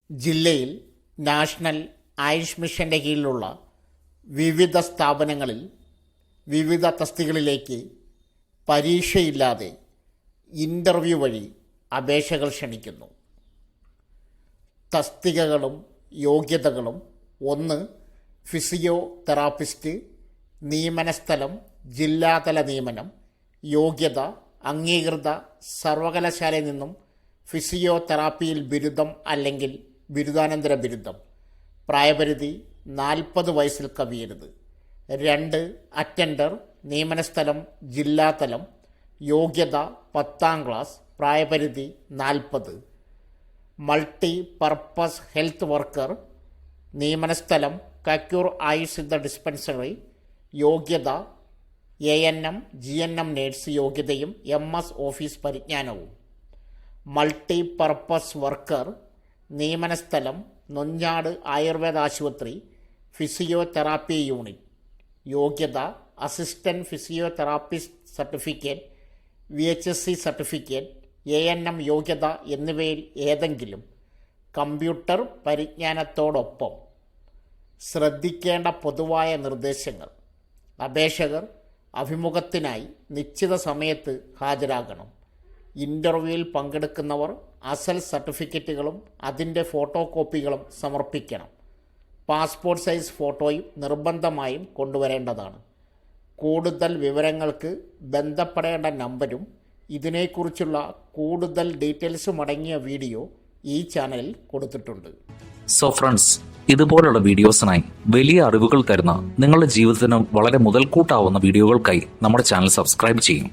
ജില്ലയിൽ നാഷണൽ ആയുഷ് മിഷൻ്റെ കീഴിലുള്ള വിവിധ സ്ഥാപനങ്ങളിൽ വിവിധ തസ്തികകളിലേക്ക് പരീക്ഷയില്ലാതെ ഇൻ്റർവ്യൂ വഴി അപേക്ഷകൾ ക്ഷണിക്കുന്നു. തസ്തികകളും യോഗ്യതകളും: 1. ഫിസിയോതെറാപ്പിസ്റ്റ്. നിയമന സ്ഥലം ജില്ലാതല നിയമനം. യോഗ്യത: അംഗീകൃത സർവകലാശാലയിൽ നിന്നും ഫിസിയോതെറാപ്പിയിൽ ബിരുദം അല്ലെങ്കിൽ ബിരുദാനന്തര ബിരുദം. പ്രായപരിധി 40 വയസ്സിൽ കവിയരുത്. 2. അറ്റൻഡർ. നിയമന സ്ഥലം ജില്ലാതലം. യോഗ്യത 10ാം ക്ലാസ്. പ്രായപരിധി 40. Multi purpose health worker. നിയമന സ്ഥലം കക്കൂർ ആയുഷ് സിദ്ധ ഡിസ്പെൻസറി. യോഗ്യത ANM GNM നേഴ്സ് യോഗ്യതയും MS ഓഫീസ് പരിജ്ഞാനവും. Multi purpose worker. നിയമന സ്ഥലം നൊഞ്ഞാട് ആയുർവേദ ആശുപത്രി ഫിസിയോതെറാപ്പി യൂണിറ്റ്. യോഗ്യത assistant physiotherapist certificate, VHSC certificate, ANM യോഗ്യത എന്നിവയിൽ ഏതെങ്കിലും. കമ്പ്യൂട്ടർ പരിജ്ഞാനത്തോടൊപ്പം. ശ്രദ്ധിക്കേണ്ട പൊതുവായ നിർദ്ദേശങ്ങൾ: അപേക്ഷകർ അഭിമുഖത്തിനായി നിശ്ചിത സമയത്ത് ഹാജരാകണം. ഇൻ്റർവ്യൂവിൽ പങ്കെടുക്കുന്നവർ അസൽ സർട്ടിഫിക്കറ്റുകളും അതിൻ്റെ ഫോട്ടോ കോപ്പികളും സമർപ്പിക്കണം. പാസ്പോർട്ട് സൈസ് ഫോട്ടോയും നിർബന്ധമായും കൊണ്ടുവരേണ്ടതാണ്. കൂടുതൽ വിവരങ്ങൾക്ക് ബന്ധപ്പെടേണ്ട നമ്പരും ഇതിനെക്കുറിച്ചുള്ള കൂടുതൽ ഡീറ്റെയിൽസും അടങ്ങിയ വീഡിയോ ഈ ചാനലിൽ കൊടുത്തിട്ടുണ്ട്. സോ ഫ്രണ്ട്സ്, ഇതുപോലുള്ള വീഡിയോസിനായി വലിയ അറിവുകൾ തരുന്ന നിങ്ങളുടെ ജീവിതത്തിനും വളരെ മുതൽക്കൂട്ടാവുന്ന വീഡിയോകൾക്കായി നമ്മുടെ ചാനൽ സബ്സ്ക്രൈബ് ചെയ്യും.